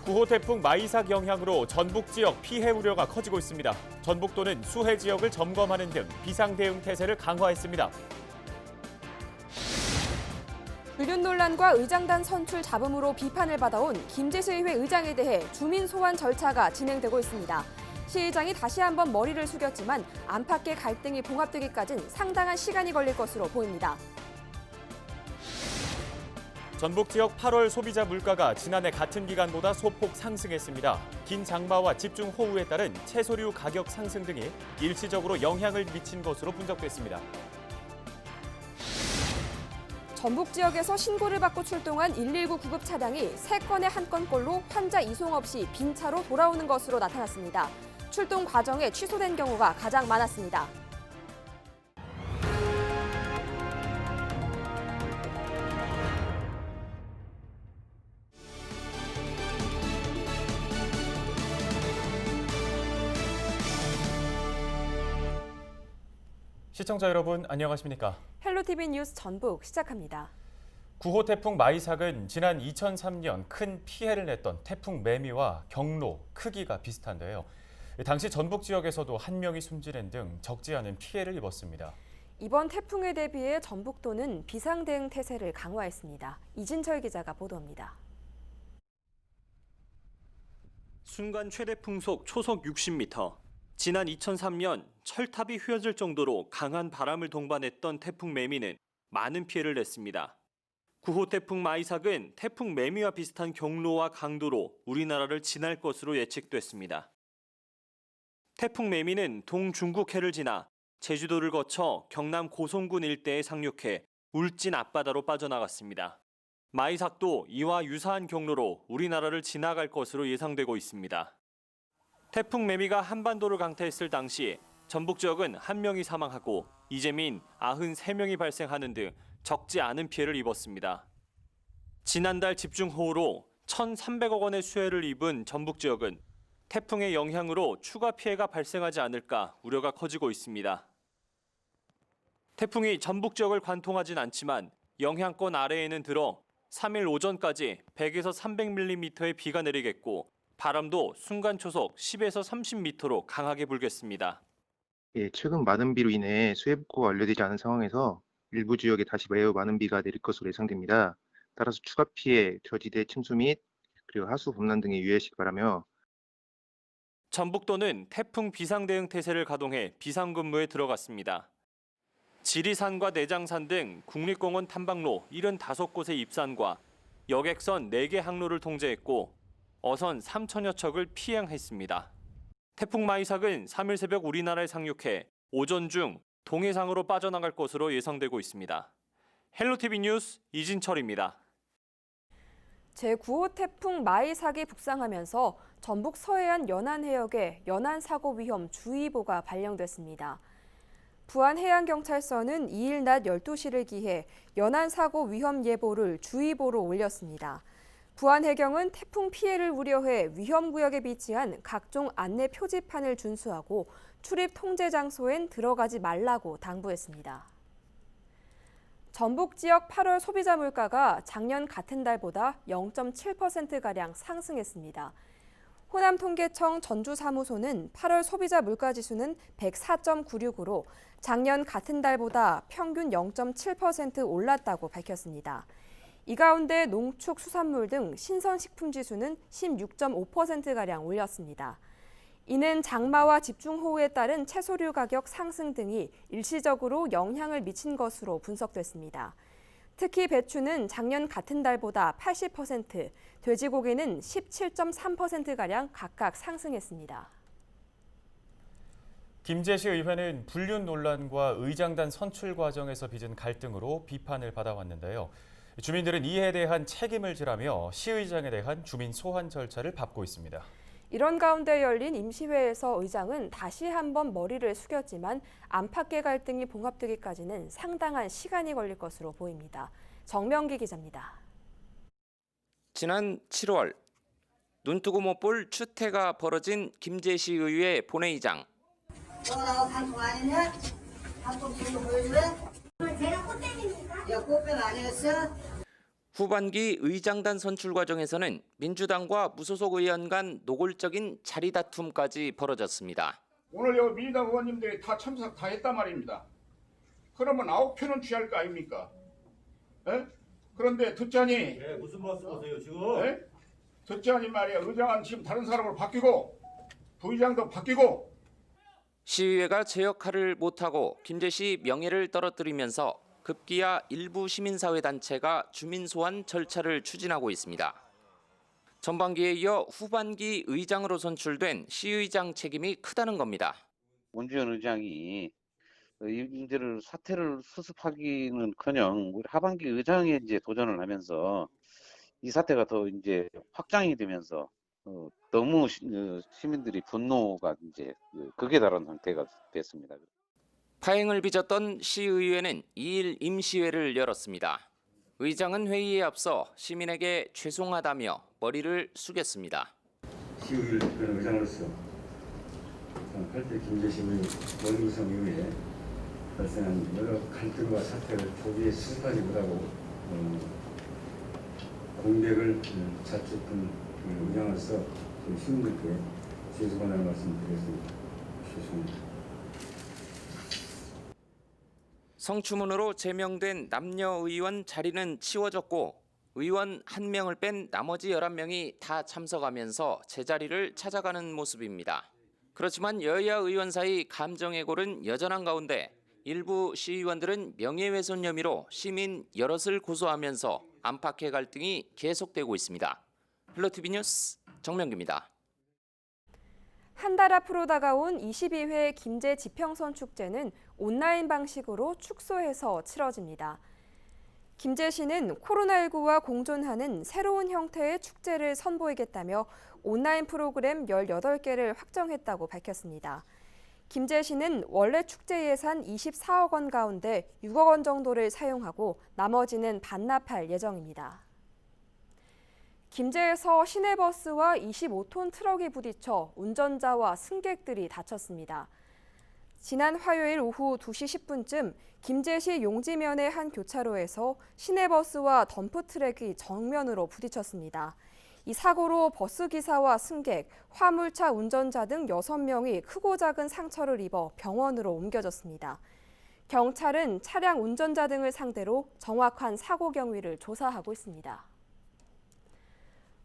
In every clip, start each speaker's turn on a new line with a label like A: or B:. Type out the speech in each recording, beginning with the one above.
A: 9호 태풍 마이삭 영향으로 전북 지역 피해 우려가 커지고 있습니다. 전북도는 수해 지역을 점검하는 등 비상 대응 태세를 강화했습니다.
B: 불륜 논란과 의장단 선출 잡음으로 비판을 받아온 김제시의회 의장에 대해 주민 소환 절차가 진행되고 있습니다. 시의장이 다시 한번 머리를 숙였지만 안팎의 갈등이 봉합되기까지는 상당한 시간이 걸릴 것으로 보입니다.
A: 전북 지역 8월 소비자 물가가 지난해 같은 기간보다 소폭 상승했습니다. 긴 장마와 집중호우에 따른 채소류 가격 상승 등이 일시적으로 영향을 미친 것으로 분석됐습니다.
B: 전북 지역에서 신고를 받고 출동한 119 구급 차량이 3건의 한 건꼴로 환자 이송 없이 빈 차로 돌아오는 것으로 나타났습니다. 출동 과정에 취소된 경우가 가장 많았습니다.
A: 시청자 여러분 안녕하십니까?
B: 헬로티비 뉴스 전북 시작합니다.
A: 9호 태풍 마이삭은 지난 2003년 큰 피해를 냈던 태풍 매미와 경로, 크기가 비슷한데요. 당시 전북 지역에서도 한 명이 숨지는 등 적지 않은 피해를 입었습니다.
B: 이번 태풍에 대비해 전북도는 비상대응 태세를 강화했습니다. 이진철 기자가 보도합니다.
C: 순간 최대 풍속 초속 60m. 지난 2003년 철탑이 휘어질 정도로 강한 바람을 동반했던 태풍 매미는 많은 피해를 냈습니다. 9호 태풍 마이삭은 태풍 매미와 비슷한 경로와 강도로 우리나라를 지날 것으로 예측됐습니다. 태풍 매미는 동중국해를 지나 제주도를 거쳐 경남 고성군 일대에 상륙해 울진 앞바다로 빠져나갔습니다. 마이삭도 이와 유사한 경로로 우리나라를 지나갈 것으로 예상되고 있습니다. 태풍 매미가 한반도를 강타했을 당시 전북 지역은 1명이 사망하고 이재민 93명이 발생하는 등 적지 않은 피해를 입었습니다. 지난달 집중호우로 1,300억 원의 수해를 입은 전북 지역은 태풍의 영향으로 추가 피해가 발생하지 않을까 우려가 커지고 있습니다. 태풍이 전북 지역을 관통하진 않지만 영향권 아래에는 들어 3일 오전까지 100에서 300mm의 비가 내리겠고 바람도 순간 초속 10에서 30m로 강하게 불겠습니다.
D: 최근 많은 비로 인해 수해 복구가 완료되지 않은 상황에서 일부 지역에 다시 매우 많은 비가 내릴 것으로 예상됩니다. 따라서 추가 피해, 저지대 침수 및 그리고 하수 범람 등에 유의하시기 바라며
C: 전북도는 태풍 비상대응 태세를 가동해 비상근무에 들어갔습니다. 지리산과 내장산 등 국립공원 탐방로 75곳의 입산과 여객선 4개 항로를 통제했고 어선 3천여 척을 피항했습니다. 태풍 마이삭은 3일 새벽 우리나라에 상륙해 오전 중 동해상으로 빠져나갈 것으로 예상되고 있습니다. 헬로티비 뉴스 이진철입니다.
B: 제9호 태풍 마이삭이 북상하면서 전북 서해안 연안해역에 연안사고 위험 주의보가 발령됐습니다. 부안해양경찰서는 2일 낮 12시를 기해 연안사고 위험 예보를 주의보로 올렸습니다. 부안해경은 태풍 피해를 우려해 위험구역에 비치한 각종 안내 표지판을 준수하고 출입 통제 장소엔 들어가지 말라고 당부했습니다. 전북 지역 8월 소비자 물가가 작년 같은 달보다 0.7%가량 상승했습니다. 호남통계청 전주사무소는 8월 소비자 물가지수는 104.96으로 작년 같은 달보다 평균 0.7% 올랐다고 밝혔습니다. 이 가운데 농축수산물 등 신선식품 지수는 16.5%가량 올렸습니다. 이는 장마와 집중호우에 따른 채소류 가격 상승 등이 일시적으로 영향을 미친 것으로 분석됐습니다. 특히 배추는 작년 같은 달보다 80%, 돼지고기는 17.3%가량 각각 상승했습니다.
A: 김제시 의회는 불륜 논란과 의장단 선출 과정에서 빚은 갈등으로 비판을 받아왔는데요. 주민들은 이에 대한 책임을 지라며 시의장에 대한 주민 소환 절차를 밟고 있습니다.
B: 이런 가운데 열린 임시회에서 의장은 다시 한번 머리를 숙였지만 안팎의 갈등이 봉합되기까지는 상당한 시간이 걸릴 것으로 보입니다. 정명기 기자입니다.
E: 지난 7월 눈 뜨고 못 볼 추태가 벌어진 김제시의회 본회의장.
F: 너 방송 아니냐? 방송 지금 보여줄래?
G: 제가 꽃뱀입니까?
F: 야, 꽃뱀 아니었어?
E: 후반기 의장단 선출 과정에서는 민주당과 무소속 의원 간 노골적인 자리 다툼까지 벌어졌습니다.
G: 오늘 여기 민주당 의원님들이 다 참석 다 했단 말입니다. 그러면 9표는 취할 거 아닙니까? 에? 그런데 듣자니
H: 무슨 말씀하세요 지금?
G: 에? 듣자니 말이야. 의장은 지금 다른 사람으로 바뀌고 부의장도 바뀌고
E: 시의회가 제 역할을 못하고 김제시 명예를 떨어뜨리면서 급기야 일부 시민사회단체가 주민 소환 절차를 추진하고 있습니다. 전반기에 이어 후반기 의장으로 선출된 시의장 책임이 크다는 겁니다.
I: 원주현 의장이 이 문제를 사태를 수습하기는커녕 우리 하반기 의장에 이제 도전을 하면서 이 사태가 더 이제 확장이 되면서 너무 시민들이 분노가 이제 극에 달한 상태가 됐습니다.
E: 파행을 빚었던 시의회는 2일 임시회를 열었습니다. 의장은 회의에 앞서 시민에게 죄송하다며 머리를 숙였습니다.
H: 시의회를 대표하는 의장으로서 8대 김제시의 원구성 이후에 발생한 여러 갈등과 사태를 조기에 수습하지 못하고 공백을 자축한 의장으로서 시민들께 죄송하다는 말씀 드리겠습니다. 죄송합니다.
E: 성추문으로 제명된 남녀 의원 자리는 치워졌고 의원 1명을 뺀 나머지 11명이 다 참석하면서 제자리를 찾아가는 모습입니다. 그렇지만 여야 의원 사이 감정의 골은 여전한 가운데 일부 시의원들은 명예훼손 혐의로 시민 여럿을 고소하면서 안팎의 갈등이 계속되고 있습니다. 헬로티비 뉴스 정명규입니다.
B: 한 달 앞으로 다가온 22회 김제 지평선 축제는 온라인 방식으로 축소해서 치러집니다. 김제시는 코로나19와 공존하는 새로운 형태의 축제를 선보이겠다며 온라인 프로그램 18개를 확정했다고 밝혔습니다. 김제시는 원래 축제 예산 24억 원 가운데 6억 원 정도를 사용하고 나머지는 반납할 예정입니다. 김제에서 시내버스와 25톤 트럭이 부딪혀 운전자와 승객들이 다쳤습니다. 지난 화요일 오후 2시 10분쯤 김제시 용지면의 한 교차로에서 시내버스와 덤프트럭이 정면으로 부딪혔습니다. 이 사고로 버스기사와 승객, 화물차 운전자 등 6명이 크고 작은 상처를 입어 병원으로 옮겨졌습니다. 경찰은 차량 운전자 등을 상대로 정확한 사고 경위를 조사하고 있습니다.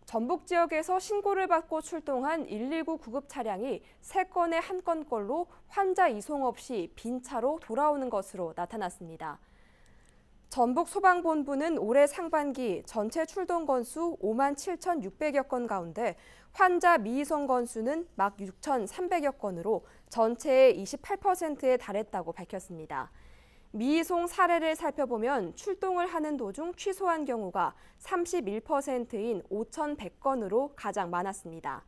B: 전북 지역에서 신고를 받고 출동한 119 구급 차량이 3건의 한 건꼴로 환자 이송 없이 빈 차로 돌아오는 것으로 나타났습니다. 전북 소방본부는 올해 상반기 전체 출동 건수 57,600여 건 가운데 환자 미이송 건수는 막 6,300여 건으로 전체의 28%에 달했다고 밝혔습니다. 미이송 사례를 살펴보면 출동을 하는 도중 취소한 경우가 31%인 5,100건으로 가장 많았습니다.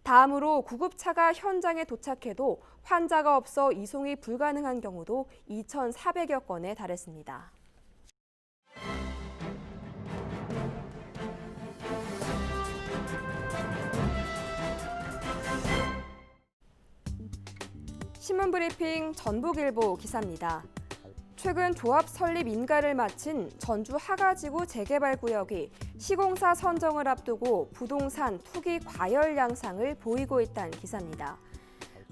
B: 다음으로 구급차가 현장에 도착해도 환자가 없어 이송이 불가능한 경우도 2,400여 건에 달했습니다. 신문브리핑 전북일보 기사입니다. 최근 조합 설립 인가를 마친 전주 하가지구 재개발구역이 시공사 선정을 앞두고 부동산 투기 과열 양상을 보이고 있다는 기사입니다.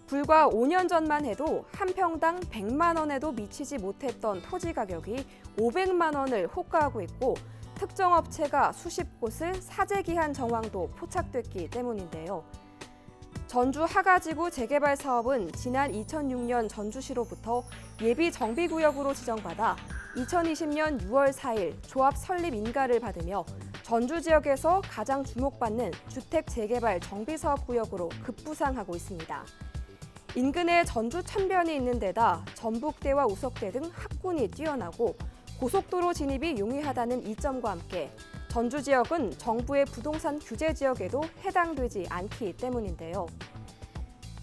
B: 불과 5년 전만 해도 한 평당 100만 원에도 미치지 못했던 토지 가격이 500만 원을 호가하고 있고 특정 업체가 수십 곳을 사재기한 정황도 포착됐기 때문인데요. 전주 하가지구 재개발 사업은 지난 2006년 전주시로부터 예비 정비구역으로 지정받아 2020년 6월 4일 조합 설립 인가를 받으며 전주 지역에서 가장 주목받는 주택 재개발 정비사업구역으로 급부상하고 있습니다. 인근에 전주 천변이 있는 데다 전북대와 우석대 등 학군이 뛰어나고 고속도로 진입이 용이하다는 이점과 함께 전주 지역은 정부의 부동산 규제 지역에도 해당되지 않기 때문인데요.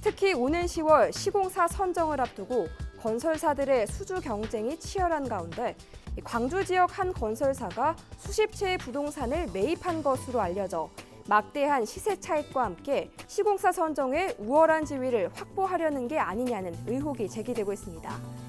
B: 특히 오는 10월 시공사 선정을 앞두고 건설사들의 수주 경쟁이 치열한 가운데 광주 지역 한 건설사가 수십 채의 부동산을 매입한 것으로 알려져 막대한 시세 차익과 함께 시공사 선정에 우월한 지위를 확보하려는 게 아니냐는 의혹이 제기되고 있습니다.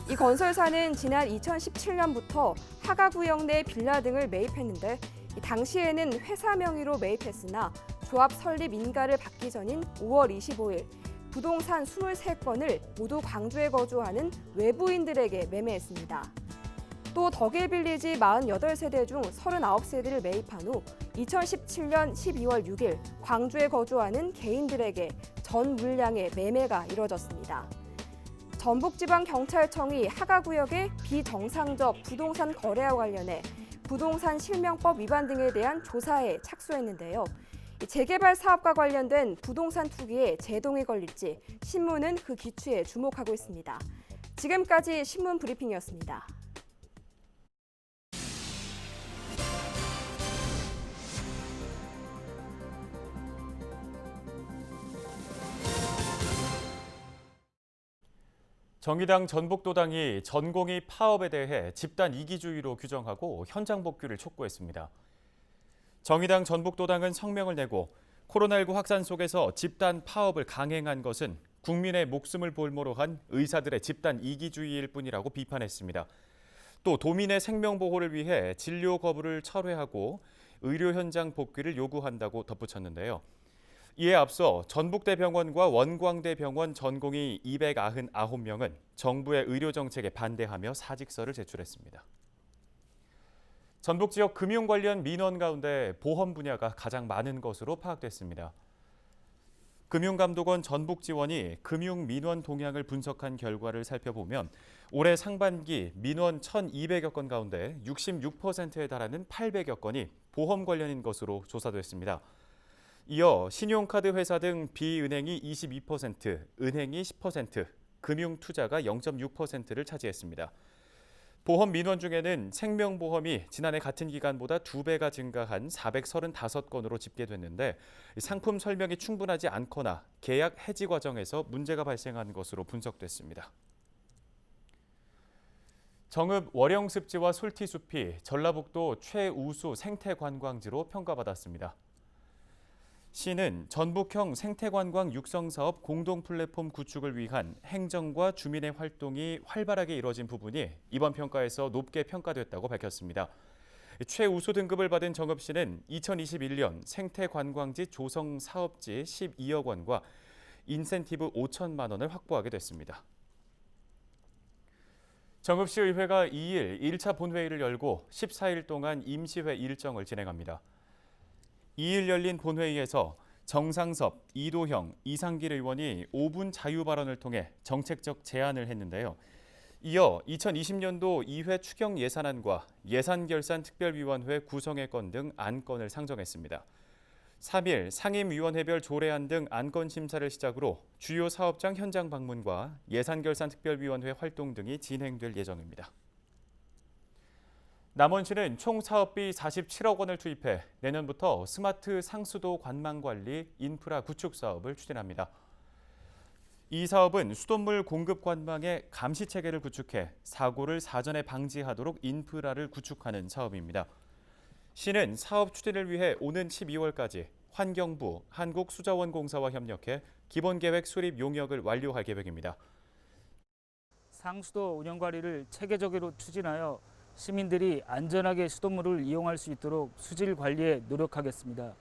B: 이 건설사는 지난 2017년부터 하가구역 내 빌라 등을 매입했는데 당시에는 회사 명의로 매입했으나 조합 설립 인가를 받기 전인 5월 25일 부동산 23건을 모두 광주에 거주하는 외부인들에게 매매했습니다. 또 덕일빌리지 48세대 중 39세대를 매입한 후 2017년 12월 6일 광주에 거주하는 개인들에게 전 물량의 매매가 이뤄졌습니다. 전북지방경찰청이 하가구역의 비정상적 부동산 거래와 관련해 부동산 실명법 위반 등에 대한 조사에 착수했는데요. 재개발 사업과 관련된 부동산 투기에 제동이 걸릴지 신문은 그 기추에 주목하고 있습니다. 지금까지 신문 브리핑이었습니다.
A: 정의당 전북도당이 전공의 파업에 대해 집단 이기주의로 규정하고 현장 복귀를 촉구했습니다. 정의당 전북도당은 성명을 내고 코로나19 확산 속에서 집단 파업을 강행한 것은 국민의 목숨을 볼모로 한 의사들의 집단 이기주의일 뿐이라고 비판했습니다. 또 도민의 생명 보호를 위해 진료 거부를 철회하고 의료 현장 복귀를 요구한다고 덧붙였는데요. 이에 앞서 전북대병원과 원광대병원 전공의 299명은 정부의 의료 정책에 반대하며 사직서를 제출했습니다. 전북 지역 금융 관련 민원 가운데 보험 분야가 가장 많은 것으로 파악됐습니다. 금융감독원 전북지원이 금융 민원 동향을 분석한 결과를 살펴보면 올해 상반기 민원 1,200여 건 가운데 66%에 달하는 800여 건이 보험 관련인 것으로 조사됐습니다. 이어 신용카드 회사 등 비은행이 22%, 은행이 10%, 금융투자가 0.6%를 차지했습니다. 보험 민원 중에는 생명보험이 지난해 같은 기간보다 2배가 증가한 435건으로 집계됐는데 상품 설명이 충분하지 않거나 계약 해지 과정에서 문제가 발생한 것으로 분석됐습니다. 정읍 월영습지와 솔티숲이 전라북도 최우수 생태관광지로 평가받았습니다. 시는 전북형 생태관광 육성사업 공동 플랫폼 구축을 위한 행정과 주민의 활동이 활발하게 이뤄진 부분이 이번 평가에서 높게 평가됐다고 밝혔습니다. 최우수 등급을 받은 정읍시는 2021년 생태관광지 조성 사업지 12억 원과 인센티브 5천만 원을 확보하게 됐습니다. 정읍시의회가 2일 1차 본회의를 열고 14일 동안 임시회 일정을 진행합니다. 2일 열린 본회의에서 정상섭, 이도형, 이상길 의원이 5분 자유 발언을 통해 정책적 제안을 했는데요. 이어 2020년도 2회 추경 예산안과 예산결산특별위원회 구성의 건 등 안건을 상정했습니다. 3일 상임위원회별 조례안 등 안건 심사를 시작으로 주요 사업장 현장 방문과 예산결산특별위원회 활동 등이 진행될 예정입니다. 남원시는 총 사업비 47억 원을 투입해 내년부터 스마트 상수도 관망관리 인프라 구축 사업을 추진합니다. 이 사업은 수돗물 공급 관망의 감시 체계를 구축해 사고를 사전에 방지하도록 인프라를 구축하는 사업입니다. 시는 사업 추진을 위해 오는 12월까지 환경부, 한국수자원공사와 협력해 기본계획 수립 용역을 완료할 계획입니다.
J: 상수도 운영 관리를 체계적으로 추진하여 시민들이 안전하게 수돗물을 이용할 수 있도록 수질 관리에 노력하겠습니다.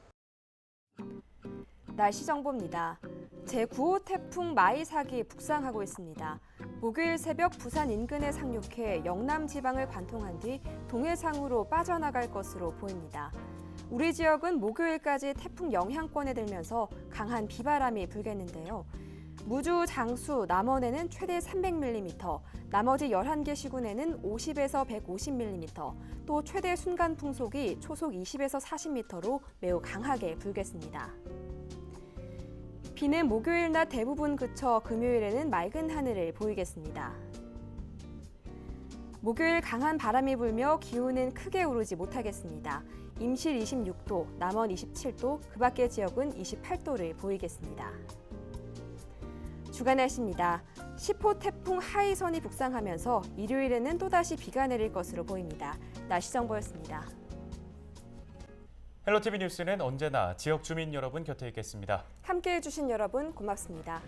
B: 날씨 정보입니다. 제9호 태풍 마이삭이 북상하고 있습니다. 목요일 새벽 부산 인근에 상륙해 영남 지방을 관통한 뒤 동해상으로 빠져나갈 것으로 보입니다. 우리 지역은 목요일까지 태풍 영향권에 들면서 강한 비바람이 불겠는데요. 무주, 장수, 남원에는 최대 300mm, 나머지 11개 시군에는 50에서 150mm, 또 최대 순간 풍속이 초속 20에서 40m로 매우 강하게 불겠습니다. 비는 목요일 낮 대부분 그쳐 금요일에는 맑은 하늘을 보이겠습니다. 목요일 강한 바람이 불며 기온은 크게 오르지 못하겠습니다. 임실 26도, 남원 27도, 그 밖의 지역은 28도를 보이겠습니다. 주간 날씨입니다. 10호 태풍 하이선이 북상하면서 일요일에는 또다시 비가 내릴 것으로 보입니다. 날씨 정보였습니다.
A: 헬로티비 뉴스는 언제나 지역 주민 여러분 곁에 있겠습니다.
B: 함께해 주신 여러분 고맙습니다.